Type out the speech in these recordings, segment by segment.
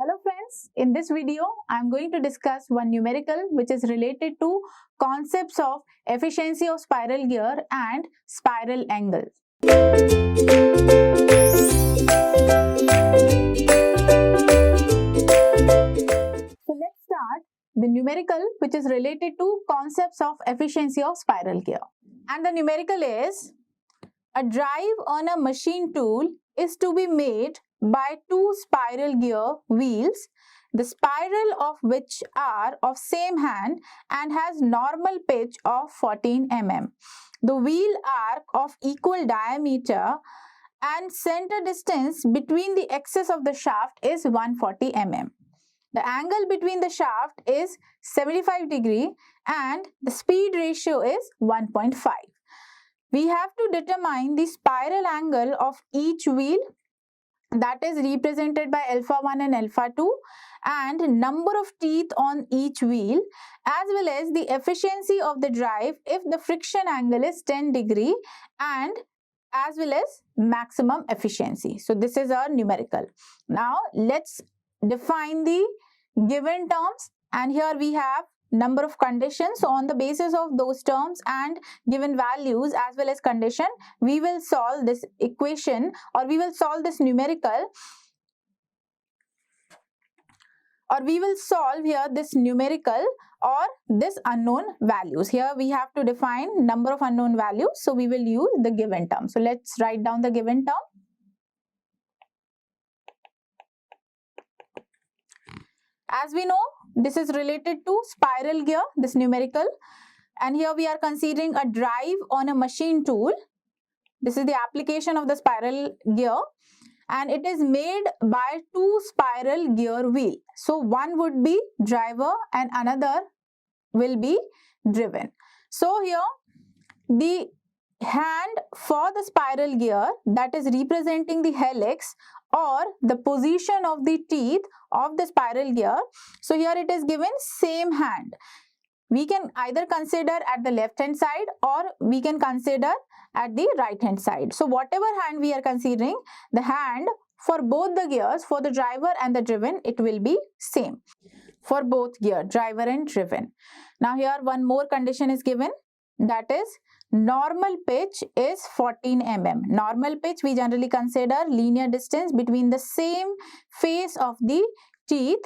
Hello friends, in this video I am going to discuss one numerical which is related to concepts of efficiency of spiral gear and spiral angle. So let's start the numerical which is related to concepts of efficiency of spiral gear. And the numerical is: a drive on a machine tool is to be made by two spiral gear wheels, the spiral of which are of same hand and has normal pitch of 14 mm. The wheel arc of equal diameter and center distance between the axis of the shaft is 140 mm. The angle between the shaft is 75 degree and the speed ratio is 1.5. We have to determine the spiral angle of each wheel, that is represented by alpha 1 and alpha 2, and number of teeth on each wheel, as well as the efficiency of the drive if the friction angle is 10 degree, and as well as maximum efficiency. So this is our numerical. Now let's define the given terms, and here we have number of conditions. So on the basis of those terms and given values as well as condition, we will solve this equation, or we will solve this numerical, or we will solve here this numerical or this unknown values. Here we have to define number of unknown values, so we will use the given term. So let's write down the given term. As we know, this is related to spiral gear, this numerical, and here we are considering a drive on a machine tool. This is the application of the spiral gear, and it is made by two spiral gear wheel. So one would be driver and another will be driven. So here the hand for the spiral gear, that is representing the helix or the position of the teeth of the spiral gear. So here it is given same hand. We can either consider at the left hand side or we can consider at the right hand side. So whatever hand we are considering, the hand for both the gears, for the driver and the driven, it will be same for both gear, driver and driven. Now here one more condition is given, that is normal pitch is 14 mm. Normal pitch we generally consider linear distance between the same face of the teeth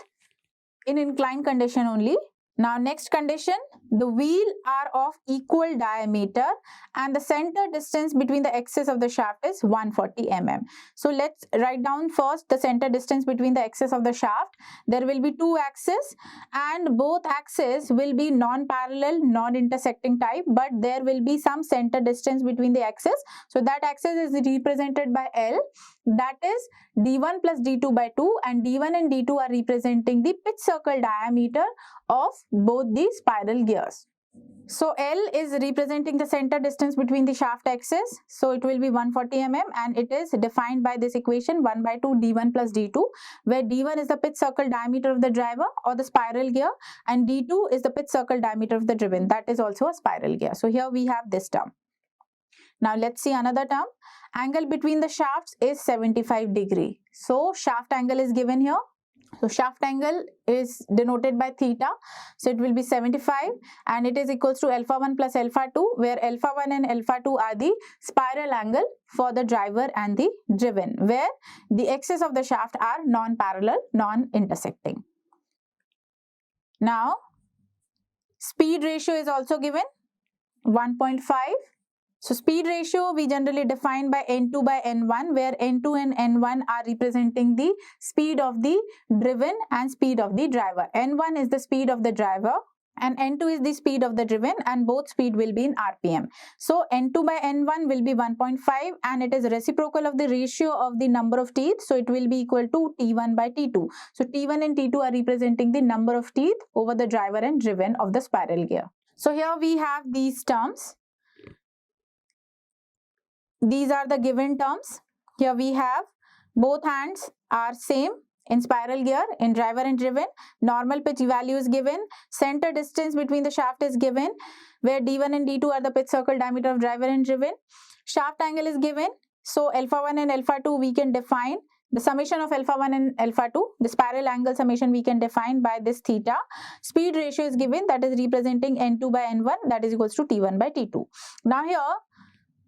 in inclined condition only. Now next condition, the wheel are of equal diameter and the center distance between the axis of the shaft is 140 mm. So let's write down first the center distance between the axis of the shaft. There will be two axes and both axes will be non-parallel, non-intersecting type, but there will be some center distance between the axes. So that axis is represented by L, that is D1 plus D2 by 2, and D1 and D2 are representing the pitch circle diameter of both the spiral gears. So L is representing the center distance between the shaft axis, so it will be 140 mm, and it is defined by this equation 1 by 2 D1 plus D2, where D1 is the pitch circle diameter of the driver or the spiral gear and D2 is the pitch circle diameter of the driven, that is also a spiral gear. So here we have this term. Now let's see another term. Angle between the shafts is 75 degree. So shaft angle is given here. So shaft angle is denoted by theta. So it will be 75 and it is equals to alpha 1 plus alpha 2, where alpha 1 and alpha 2 are the spiral angle for the driver and the driven, where the axes of the shaft are non-parallel, non-intersecting. Now speed ratio is also given 1.5. So speed ratio we generally define by N2 by N1, where N2 and N1 are representing the speed of the driven and speed of the driver. N1 is the speed of the driver and N2 is the speed of the driven, and both speed will be in RPM. So N2 by N1 will be 1.5 and it is reciprocal of the ratio of the number of teeth. So it will be equal to T1 by T2. So T1 and T2 are representing the number of teeth over the driver and driven of the spiral gear. So here we have these terms. These are the given terms. Here we have both hands are same in spiral gear, in driver and driven. Normal pitch value is given. Center distance between the shaft is given, where D1 and D2 are the pitch circle diameter of driver and driven. Shaft angle is given. So alpha 1 and alpha 2 we can define the summation of alpha 1 and alpha 2, the spiral angle summation we can define by this theta. Speed ratio is given, that is representing n2 by n1, that is equals to t1 by t2. Now here,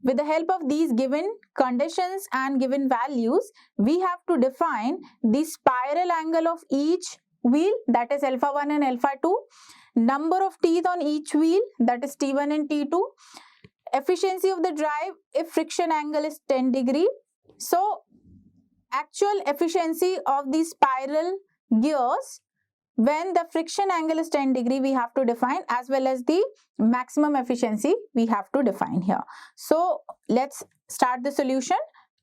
with the help of these given conditions and given values, we have to define the spiral angle of each wheel, that is alpha 1 and alpha 2, number of teeth on each wheel, that is t1 and t2, efficiency of the drive if friction angle is 10 degree. So actual efficiency of the spiral gears when the friction angle is 10 degree we have to define, as well as the maximum efficiency we have to define here. So let's start the solution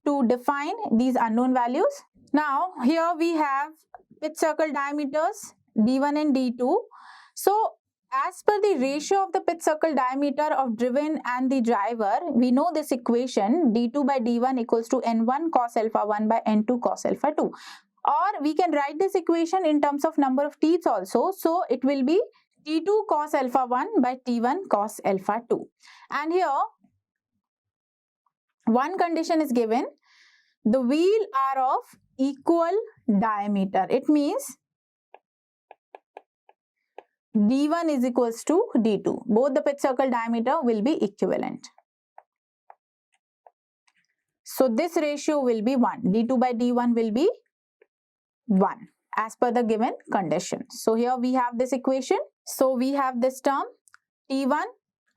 to define these unknown values. Now here we have pith circle diameters d1 and d2. So as per the ratio of the pith circle diameter of driven and the driver, we know this equation d2 by d1 equals to n1 cos alpha 1 by n2 cos alpha 2. Or we can write this equation in terms of number of teeth also. So it will be t2 cos alpha 1 by t1 cos alpha 2. And here one condition is given, the wheel are of equal diameter. It means d1 is equals to d2. Both the pith circle diameter will be equivalent. So this ratio will be 1. d2 by d1 will be 1 as per the given condition. So here we have this equation. So we have this term t1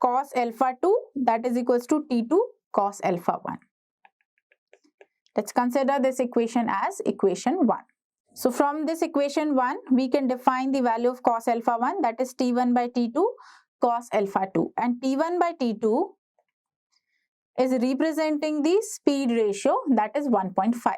cos alpha 2, that is equals to t2 cos alpha 1. Let's consider this equation as equation 1. So from this equation 1, we can define the value of cos alpha 1, that is t1 by t2 cos alpha 2. And t1 by t2 is representing the speed ratio, that is 1.5.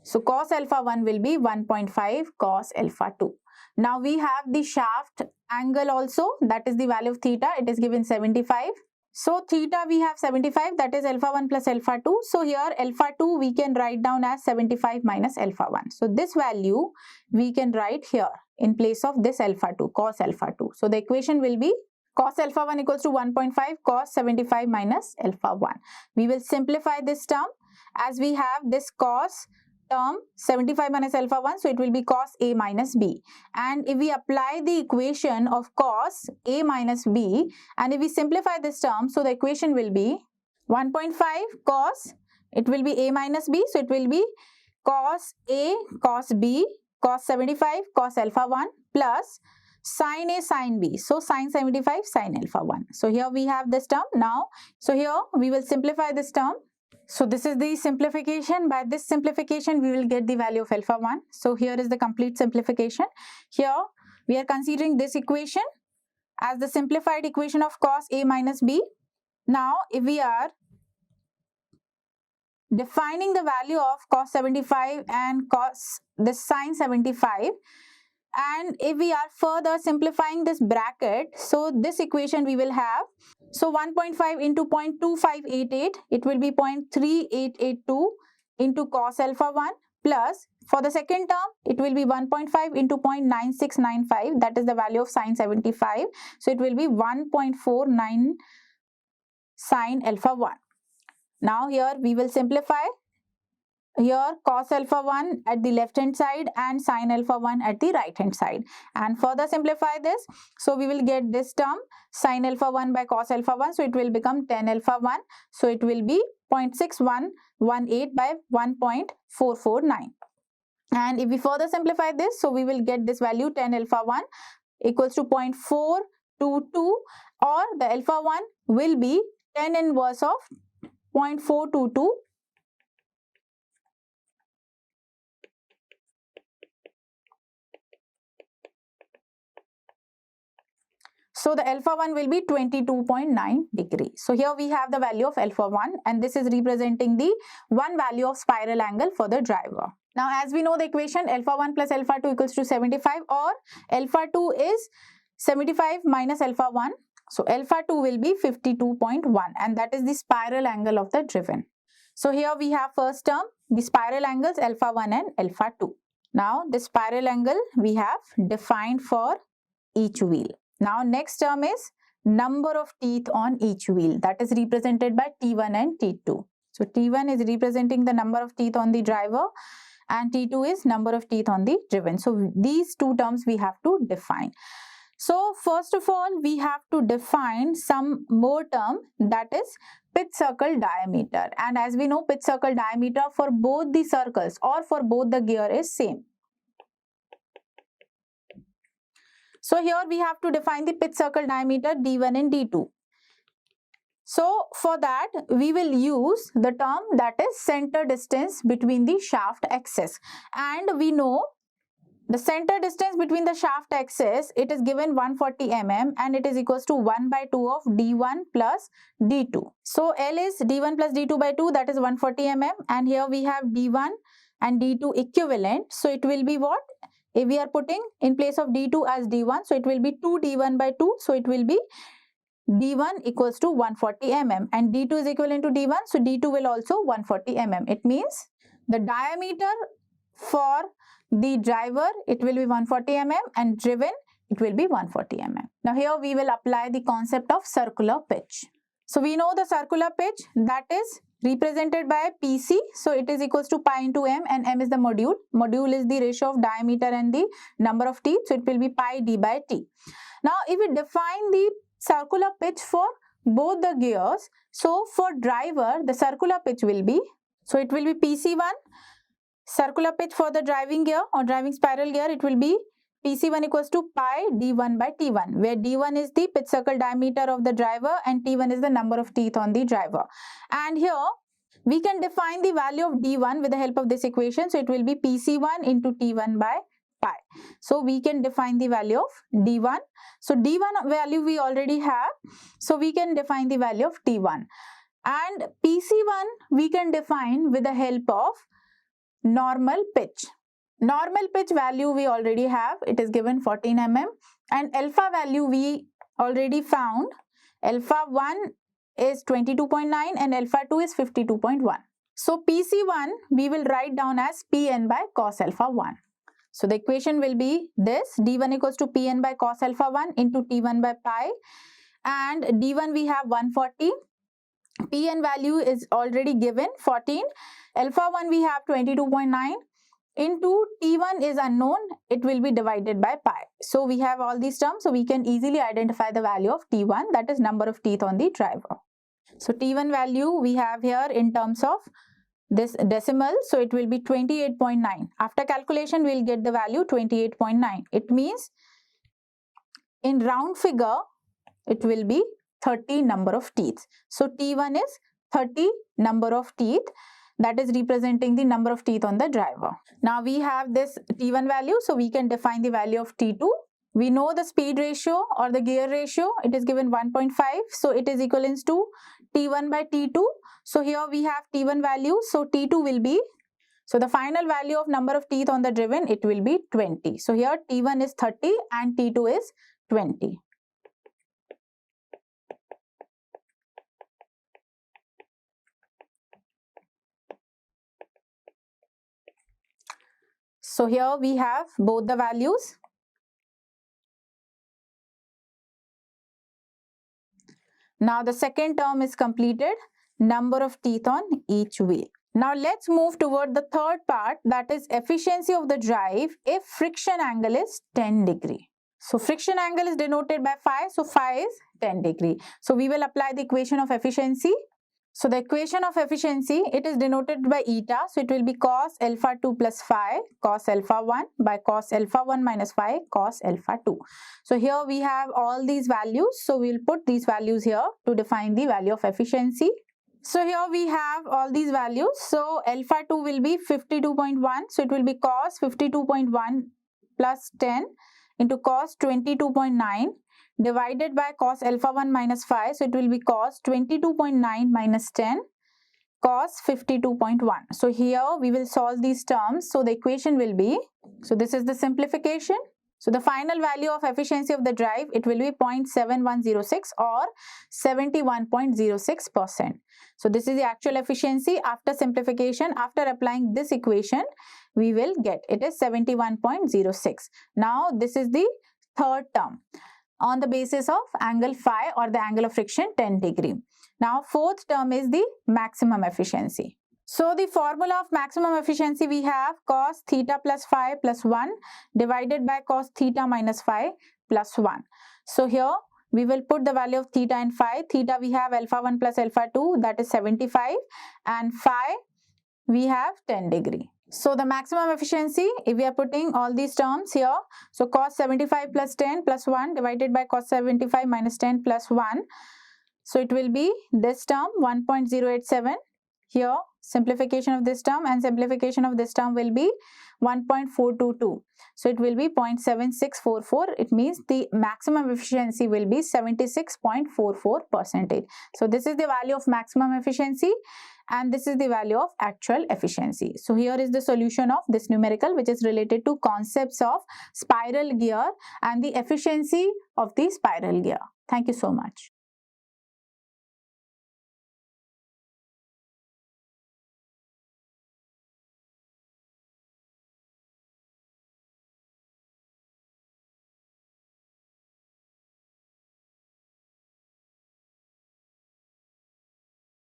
So cos alpha 1 will be 1.5 cos alpha 2. Now we have the shaft angle also, that is the value of theta, it is given 75. So theta we have 75, that is alpha 1 plus alpha 2. So here alpha 2 we can write down as 75 minus alpha 1. So this value we can write here in place of this alpha 2, cos alpha 2. So the equation will be cos alpha 1 equals to 1.5 cos 75 minus alpha 1. We will simplify this term as we have this cos term 75 minus alpha 1, so it will be cos a minus b. And if we apply the equation of cos a minus b, and if we simplify this term, so the equation will be 1.5 cos, it will be a minus b, so it will be cos a cos b cos 75 cos alpha 1 plus sin a sin b, so sin 75 sin alpha 1. So here we have this term now. So here we will simplify this term. So this is the simplification. By this simplification, we will get the value of alpha 1. So here is the complete simplification. Here we are considering this equation as the simplified equation of cos a minus b. Now if we are defining the value of cos 75 and cos this sin 75, and if we are further simplifying this bracket, so this equation we will have, so 1.5 into 0.2588, it will be 0.3882 into cos alpha 1 plus, for the second term, it will be 1.5 into 0.9695, that is the value of sin 75. So it will be 1.49 sin alpha 1. Now here we will simplify. Here cos alpha 1 at the left hand side and sin alpha 1 at the right hand side, and further simplify this, so we will get this term sin alpha 1 by cos alpha 1, so it will become tan alpha 1, so it will be 0.6118 by 1.449. And if we further simplify this, so we will get this value tan alpha 1 equals to 0.422, or the alpha 1 will be tan inverse of 0.422. So the alpha 1 will be 22.9 degrees. So here we have the value of alpha 1, and this is representing the one value of spiral angle for the driver. Now as we know the equation, alpha 1 plus alpha 2 equals to 75, or alpha 2 is 75 minus alpha 1. So alpha 2 will be 52.1, and that is the spiral angle of the driven. So here we have first term, the spiral angles alpha 1 and alpha 2. Now the spiral angle we have defined for each wheel. Now next term is number of teeth on each wheel, that is represented by T1 and T2. So T1 is representing the number of teeth on the driver, and T2 is number of teeth on the driven. So these two terms we have to define. So first of all, we have to define some more term, that is pitch circle diameter. And as we know, pitch circle diameter for both the circles or for both the gear is same. So here we have to define the pitch circle diameter D1 and D2. So for that, we will use the term that is center distance between the shaft axis. And we know the center distance between the shaft axis, it is given 140 mm and it is equals to 1 by 2 of D1 plus D2. So L is D1 plus D2 by 2, that is 140 mm, and here we have D1 and D2 equivalent. So it will be what? If we are putting in place of D2 as D1, so it will be 2 D1 by 2, so it will be D1 equals to 140 mm and D2 is equivalent to D1, so D2 will also 140 mm. It means the diameter for the driver, it will be 140 mm and driven, it will be 140 mm. Now here we will apply the concept of circular pitch. So we know the circular pitch, that is represented by PC. So it is equals to pi into m, and m is the module. Module is the ratio of diameter and the number of teeth. So it will be pi d by t. Now if we define the circular pitch for both the gears, so for driver, the circular pitch will be, so it will be PC1. Circular pitch for the driving gear or driving spiral gear, it will be PC1 equals to pi D1 by T1, where D1 is the pitch circle diameter of the driver and T1 is the number of teeth on the driver. And here we can define the value of D1 with the help of this equation. So it will be PC1 into T1 by pi. So we can define the value of D1. So D1 value we already have. So we can define the value of T1. And PC1 we can define with the help of normal pitch. Normal pitch value we already have, it is given 14 mm, and alpha value we already found. Alpha 1 is 22.9 and alpha 2 is 52.1. So PC1 we will write down as Pn by cos alpha 1. So the equation will be this, D1 equals to Pn by cos alpha 1 into T1 by pi, and D1 we have 140. Pn value is already given 14. Alpha 1 we have 22.9 into T1 is unknown, it will be divided by pi. So we have all these terms, so we can easily identify the value of T1, that is number of teeth on the driver. So T1 value we have here in terms of this decimal, so it will be 28.9. After calculation we will get the value 28.9. It means in round figure it will be 30 number of teeth. So T1 is 30 number of teeth, that is representing the number of teeth on the driver. Now we have this T1 value, so we can define the value of T2. We know the speed ratio or the gear ratio, it is given 1.5, so it is equivalent to T1 by T2. So here we have T1 value, so T2 will be, so the final value of number of teeth on the driven, it will be 20. So here T1 is 30 and T2 is 20. So here we have both the values. Now the second term is completed, number of teeth on each wheel. Now let's move toward the third part, that is efficiency of the drive if friction angle is 10 degree. So friction angle is denoted by phi, so phi is 10 degree. So we will apply the equation of efficiency. So the equation of efficiency, it is denoted by eta. So it will be cos alpha 2 plus phi cos alpha 1 by cos alpha 1 minus phi cos alpha 2. So here we have all these values. So we will put these values here to define the value of efficiency. So here we have all these values. So alpha 2 will be 52.1. So it will be cos 52.1 plus 10 into cos 22.9. divided by cos alpha 1 minus phi. So it will be cos 22.9 minus 10 cos 52.1. So here we will solve these terms. So the equation will be, so this is the simplification. So the final value of efficiency of the drive, it will be 0.7106 or 71.06%. So this is the actual efficiency after simplification. After applying this equation, we will get, it is 71.06. Now this is the third term on the basis of angle phi or the angle of friction 10 degree. Now fourth term is the maximum efficiency. So the formula of maximum efficiency we have cos theta plus phi plus 1 divided by cos theta minus phi plus 1. So here we will put the value of theta and phi. Theta we have alpha 1 plus alpha 2, that is 75, and phi we have 10 degree. So the maximum efficiency, if we are putting all these terms here, so cos 75 plus 10 plus 1 divided by cos 75 minus 10 plus 1. So it will be this term 1.087. Here simplification of this term and simplification of this term will be 1.422. So it will be 0.7644. It means the maximum efficiency will be 76.44%. So this is the value of maximum efficiency and this is the value of actual efficiency. So here is the solution of this numerical, which is related to concepts of spiral gear and the efficiency of the spiral gear. Thank you so much.